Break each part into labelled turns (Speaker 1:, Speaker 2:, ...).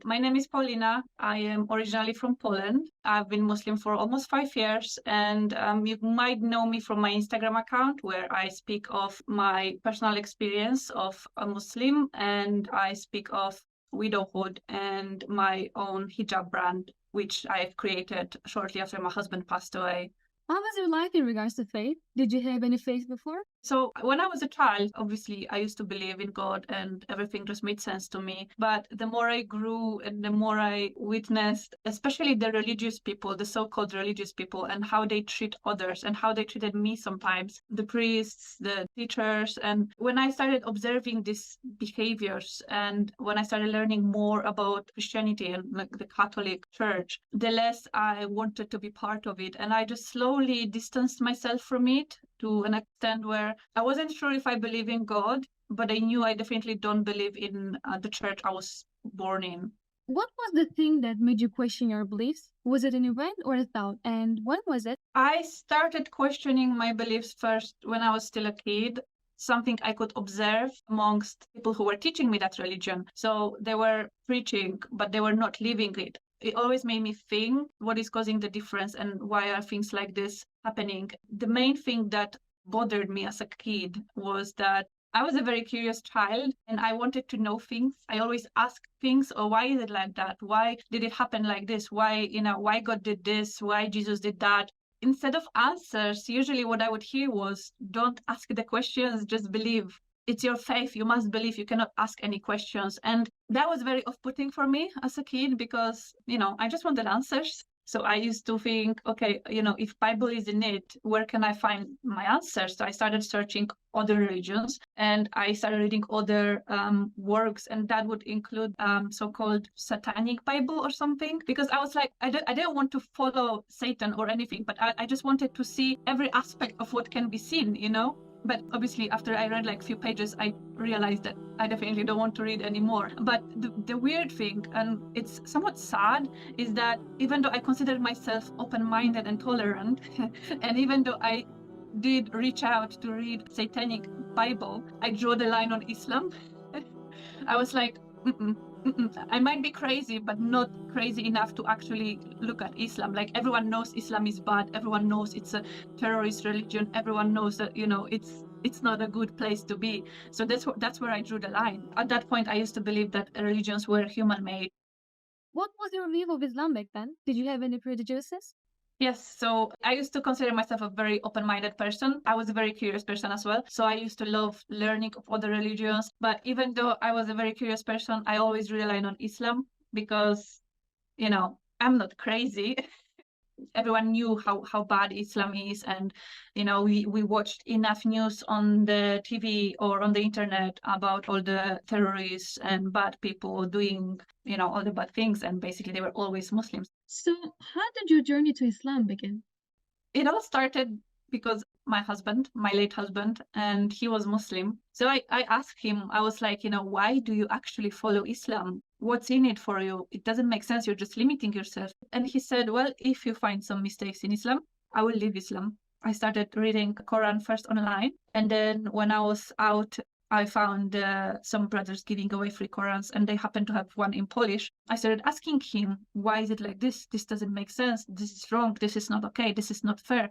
Speaker 1: My name is Paulina. I am originally from Poland. I've been Muslim for almost 5 years, and you might know me from my Instagram account where I speak of my personal experience of a Muslim, and I speak of widowhood and my own hijab brand, which I've created shortly after my husband passed away.
Speaker 2: How was your life in regards to faith? Did you have any faith before?
Speaker 1: So when I was a child, obviously I used to believe in God and everything just made sense to me. But the more I grew and the more I witnessed, especially the religious people, the so-called religious people, and how they treat others and how they treated me sometimes, the priests, the teachers. And when I started observing these behaviors and when I started learning more about Christianity and like the Catholic Church, the less I wanted to be part of it. And I just slowly distanced myself from it to an extent where I wasn't sure if I believe in God, but I knew I definitely don't believe in the church I was born in.
Speaker 2: What was the thing that made you question your beliefs? Was it an event or a thought? And when was it?
Speaker 1: I started questioning my beliefs first when I was still a kid, something I could observe amongst people who were teaching me that religion. So they were preaching, but they were not living it. It always made me think what is causing the difference and why are things like this happening. The main thing that bothered me as a kid was that I was a very curious child and I wanted to know things. I always asked things, oh, why is it like that? Why did it happen like this? Why God did this? Why Jesus did that? Instead of answers, usually what I would hear was, don't ask the questions, just believe. It's your faith. You must believe. You cannot ask any questions. And that was very off-putting for me as a kid because, I just wanted answers. So I used to think, okay, if Bible is in it, where can I find my answers? So I started searching other religions and I started reading other works, and that would include so-called satanic Bible or something, because I was like, I didn't want to follow Satan or anything, but I just wanted to see every aspect of what can be seen. But obviously, after I read like a few pages, I realized that I definitely don't want to read anymore. But the weird thing, and it's somewhat sad, is that even though I considered myself open-minded and tolerant, and even though I did reach out to read Satanic Bible, I drew the line on Islam. I was like, I might be crazy, but not crazy enough to actually look at Islam. Like everyone knows Islam is bad. Everyone knows it's a terrorist religion. Everyone knows that it's not a good place to be. So that's where I drew the line. At that point, I used to believe that religions were human-made.
Speaker 2: What was your view of Islam back then? Did you have any prejudices?
Speaker 1: Yes, so I used to consider myself a very open-minded person. I was a very curious person as well. So I used to love learning of other religions. But even though I was a very curious person, I always relied on Islam because, I'm not crazy. Everyone knew how bad Islam is, and we watched enough news on the TV or on the internet about all the terrorists and bad people doing all the bad things, and basically they were always Muslims.
Speaker 2: So, how did your journey to Islam begin?
Speaker 1: It all started because my late husband, and he was Muslim. So I asked him, I was like, why do you actually follow Islam? What's in it for you? It doesn't make sense. You're just limiting yourself. And he said, well, if you find some mistakes in Islam, I will leave Islam. I started reading Quran first online. And then when I was out, I found some brothers giving away free Qurans, and they happened to have one in Polish. I started asking him, why is it like this? This doesn't make sense. This is wrong. This is not okay. This is not fair.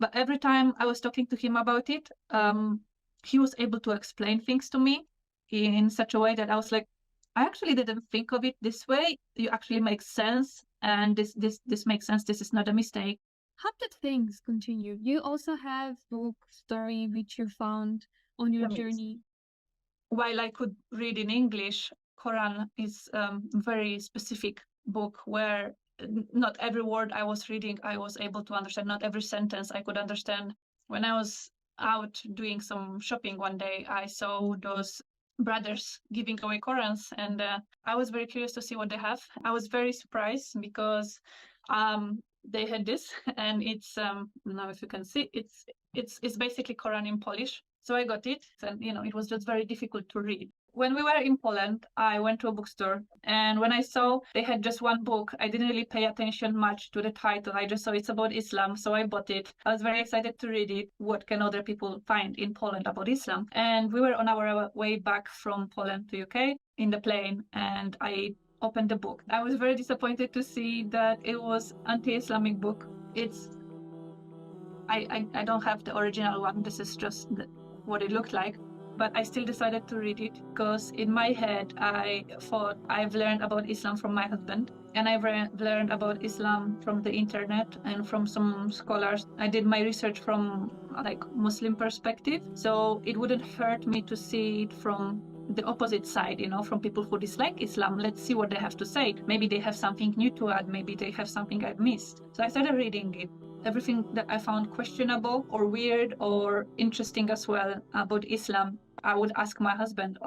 Speaker 1: But every time I was talking to him about it, he was able to explain things to me in such a way that I was like, I actually didn't think of it this way. You actually make sense. And this makes sense. This is not a mistake.
Speaker 2: How did things continue? You also have book story which you found on your journey.
Speaker 1: While I could read in English, Quran is a very specific book where not every word I was reading I was able to understand. Not every sentence I could understand. When I was out doing some shopping one day, I saw those brothers giving away Qurans, and I was very curious to see what they have. I was very surprised because they had this, and it's now if you can see, it's basically Quran in Polish. So I got it, and it was just very difficult to read. When we were in Poland, I went to a bookstore, and when I saw they had just one book, I didn't really pay attention much to the title. I just saw it's about Islam, so I bought it. I was very excited to read it. What can other people find in Poland about Islam? And we were on our way back from Poland to UK in the plane, and I opened the book. I was very disappointed to see that it was anti-Islamic book. I don't have the original one. This is just what it looked like. But I still decided to read it because in my head, I thought I've learned about Islam from my husband, and I've learned about Islam from the internet and from some scholars. I did my research from like Muslim perspective, so it wouldn't hurt me to see it from the opposite side, from people who dislike Islam. Let's see what they have to say. Maybe they have something new to add. Maybe they have something I've missed. So I started reading it. Everything that I found questionable or weird or interesting as well about Islam, I would ask my husband,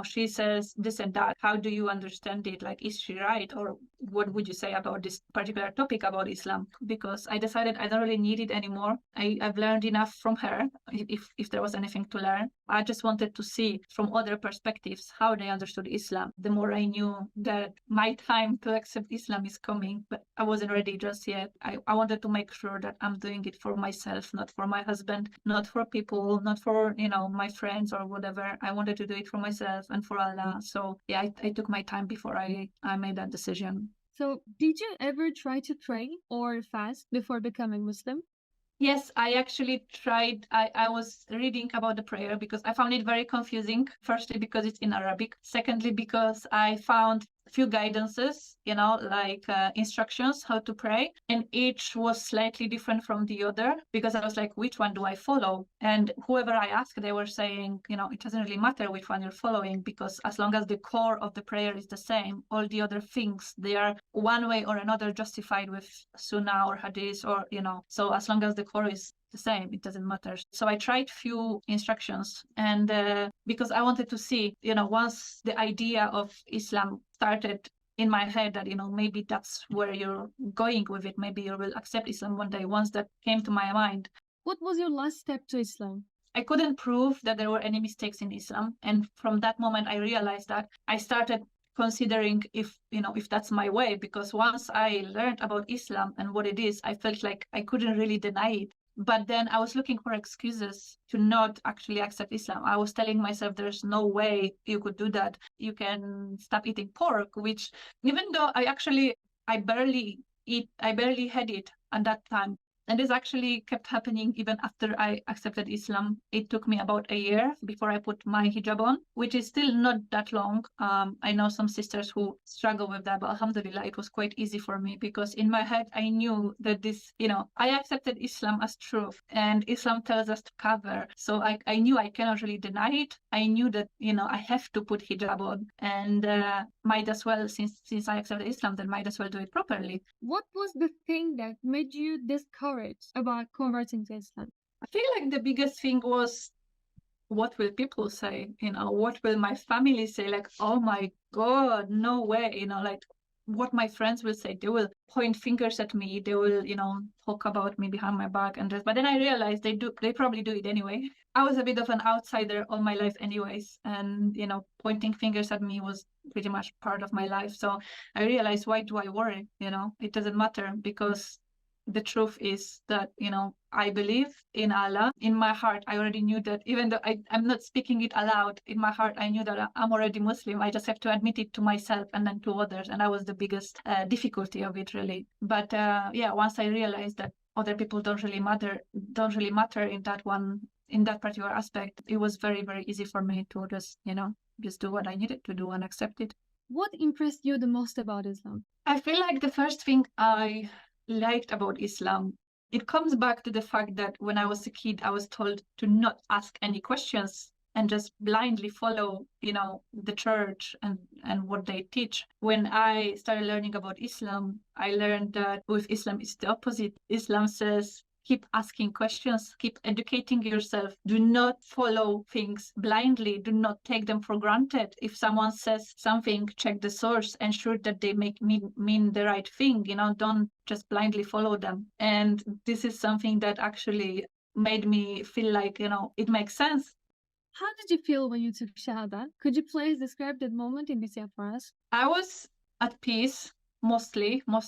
Speaker 1: she says this and that. How do you understand it? Like, is she right? Or what would you say about this particular topic about Islam? Because I decided I don't really need it anymore. I've learned enough from her, if there was anything to learn. I just wanted to see from other perspectives how they understood Islam. The more I knew that my time to accept Islam is coming, but I wasn't ready just yet. I wanted to make sure that I'm doing it for myself, not for my husband, not for people, not for, my friends or whatever. I wanted to do it for myself and for Allah. So yeah, I took my time before I made that decision.
Speaker 2: So, did you ever try to pray or fast before becoming Muslim?
Speaker 1: Yes, I actually tried. I was reading about the prayer because I found it very confusing. Firstly, because it's in Arabic. Secondly, because I found few guidances, like instructions how to pray, and each was slightly different from the other, because I was like, which one do I follow? And whoever I asked, they were saying, it doesn't really matter which one you're following, because as long as the core of the prayer is the same, all the other things, they are one way or another justified with sunnah or hadith, or so as long as the core is the same, it doesn't matter. So I tried few instructions, and because I wanted to see, once the idea of Islam started in my head, that maybe that's where you're going with it, maybe you will accept Islam one day. Once that came to my mind,
Speaker 2: what was your last step to Islam?
Speaker 1: I couldn't prove that there were any mistakes in Islam, and from that moment I realized that I started considering if that's my way, because once I learned about Islam and what it is, I felt like I couldn't really deny it. But then I was looking for excuses to not actually accept Islam. I was telling myself, there's no way you could do that. You can stop eating pork, which, even though I barely had it at that time. And this actually kept happening even after I accepted Islam. It took me about a year before I put my hijab on, which is still not that long. I know some sisters who struggle with that, but alhamdulillah, it was quite easy for me, because in my head, I knew that this, I accepted Islam as truth, and Islam tells us to cover. So I knew I cannot really deny it. I knew that, I have to put hijab on, and might as well, since I accepted Islam, then might as well do it properly.
Speaker 2: What was the thing that made you discouraged about converting to Islam?
Speaker 1: I feel like the biggest thing was, what will people say? What will my family say? Like, oh my God, no way. Like, what my friends will say. They will point fingers at me. They will, talk about me behind my back and this. But then I realized they probably do it anyway. I was a bit of an outsider all my life anyways. And, pointing fingers at me was pretty much part of my life. So I realized, why do I worry? It doesn't matter, because the truth is that, I believe in Allah. In my heart, I already knew that, even though I'm not speaking it aloud, in my heart, I knew that I'm already Muslim. I just have to admit it to myself and then to others. And that was the biggest difficulty of it, really. But once I realized that other people don't really matter in that particular aspect, it was very, very easy for me to just do what I needed to do and accept it.
Speaker 2: What impressed you the most about Islam?
Speaker 1: I feel like the first thing I liked about Islam, it comes back to the fact that when I was a kid, I was told to not ask any questions and just blindly follow, the church and what they teach. When I started learning about Islam, I learned that with Islam, it's the opposite. Islam says, keep asking questions, keep educating yourself. Do not follow things blindly. Do not take them for granted. If someone says something, check the source, ensure that they mean the right thing. Don't just blindly follow them. And this is something that actually made me feel like, it makes sense.
Speaker 2: How did you feel when you took Shahada? Could you please describe that moment in detail for us?
Speaker 1: I was at peace. most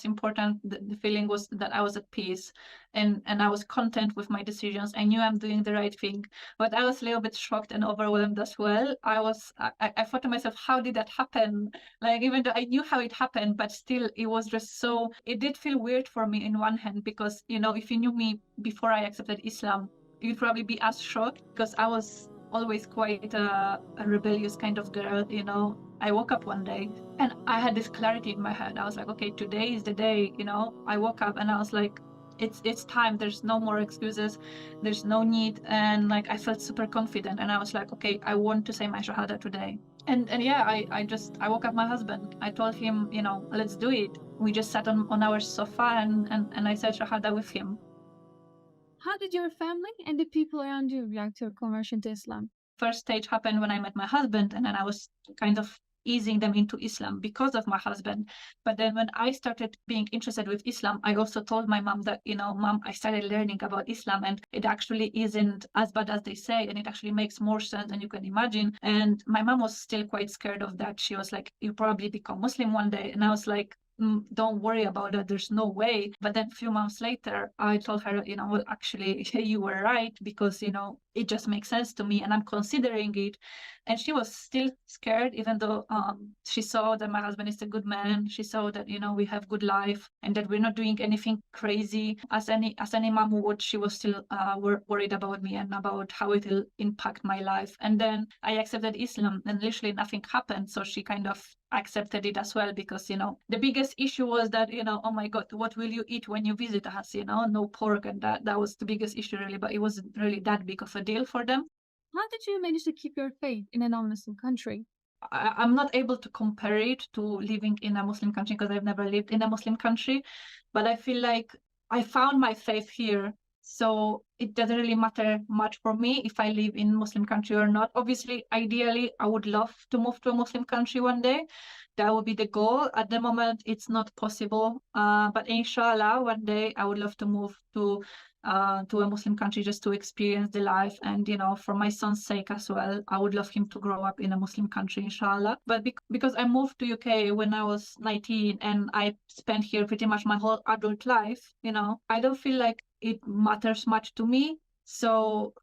Speaker 1: important, the feeling was that I was at peace and I was content with my decisions. I knew I'm doing the right thing, but I was a little bit shocked and overwhelmed as well. I thought to myself, how did that happen? Like, even though I knew how it happened, but still it was just so, it did feel weird for me in one hand, because, if you knew me before I accepted Islam, you'd probably be as shocked, because I was always quite a rebellious kind of girl. I woke up one day and I had this clarity in my head. I was like, okay, today is the day. I woke up and I was like, it's time. There's no more excuses. There's no need. And like, I felt super confident, and I was like, okay, I want to say my shahada today. And yeah, I woke up my husband. I told him, let's do it. We just sat on our sofa, and I said shahada with him.
Speaker 2: How did your family and the people around you react to your conversion to Islam?
Speaker 1: First stage happened when I met my husband, and then I was kind of easing them into Islam because of my husband. But then when I started being interested with Islam, I also told my mom that, Mom, I started learning about Islam, and it actually isn't as bad as they say, and it actually makes more sense than you can imagine. And my mom was still quite scared of that. She was like, you probably become Muslim one day. And I was like, don't worry about it. There's no way. But then a few months later, I told her, well, actually, you were right, because, it just makes sense to me and I'm considering it. And she was still scared, even though she saw that my husband is a good man. She saw that, we have good life and that we're not doing anything crazy. As any mom would, she was still worried about me and about how it will impact my life. And then I accepted Islam and literally nothing happened. So she kind of accepted it as well, because the biggest issue was that oh my god, what will you eat when you visit us, no pork, and that was the biggest issue really, but it wasn't really that big of a deal for them.
Speaker 2: How did you manage to keep your faith in a non-Muslim country?
Speaker 1: I'm not able to compare it to living in a Muslim country, because I've never lived in a Muslim country, but I feel like I found my faith here. So it doesn't really matter much for me if I live in Muslim country or not. Obviously, ideally, I would love to move to a Muslim country one day. That would be the goal. At the moment, it's not possible. But inshallah, one day I would love to move to a Muslim country just to experience the life. And, for my son's sake as well, I would love him to grow up in a Muslim country, inshallah. But because I moved to UK when I was 19 and I spent here pretty much my whole adult life, I don't feel like it matters much to me. So,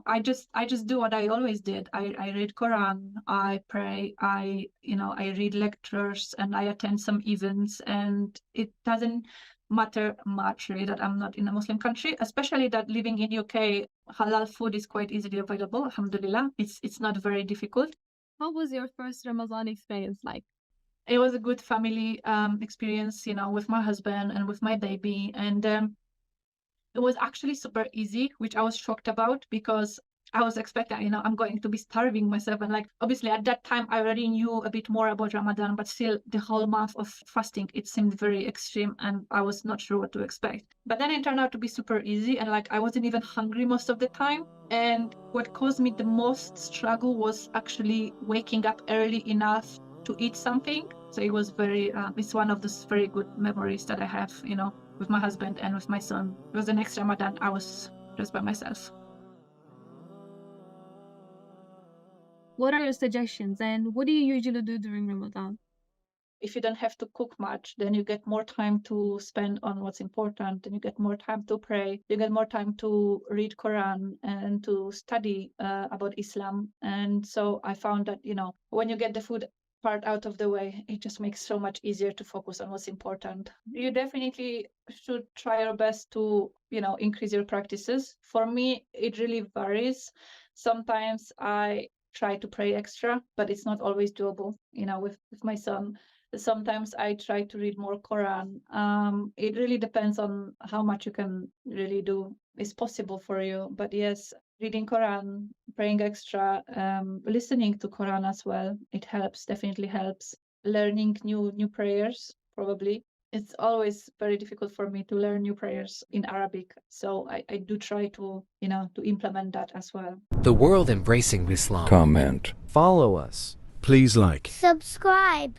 Speaker 1: I just do what I always did. I read Quran, I pray, I read lectures, and I attend some events, and it doesn't matter much really that I'm not in a Muslim country, especially that living in UK, halal food is quite easily available, alhamdulillah. It's not very difficult.
Speaker 2: How was your first Ramadan experience like?
Speaker 1: It was a good family experience, with my husband and with my baby. And it was actually super easy, which I was shocked about, because I was expecting, I'm going to be starving myself. And like, obviously at that time, I already knew a bit more about Ramadan, but still the whole month of fasting, it seemed very extreme and I was not sure what to expect. But then it turned out to be super easy, and like, I wasn't even hungry most of the time. And what caused me the most struggle was actually waking up early enough to eat something. So it was it's one of those very good memories that I have, with my husband and with my son. It was the next Ramadan I was just by myself.
Speaker 2: What are your suggestions and what do you usually do during Ramadan?
Speaker 1: If you don't have to cook much, then you get more time to spend on what's important, and you get more time to pray, you get more time to read Quran and to study about Islam. And so I found that, when you get the food part out of the way, it just makes so much easier to focus on what's important. You definitely should try your best to, increase your practices. For me, it really varies. Sometimes I try to pray extra, but it's not always doable, with my son. Sometimes I try to read more Quran. It really depends on how much you can really do. It's possible for you, but yes, reading Quran, praying extra, listening to Quran as well. It helps, definitely helps. Learning new prayers, probably. It's always very difficult for me to learn new prayers in Arabic. So I do try to, to implement that as well.
Speaker 3: The world embracing Islam.
Speaker 4: Comment.
Speaker 3: Follow us.
Speaker 4: Please like.
Speaker 5: Subscribe.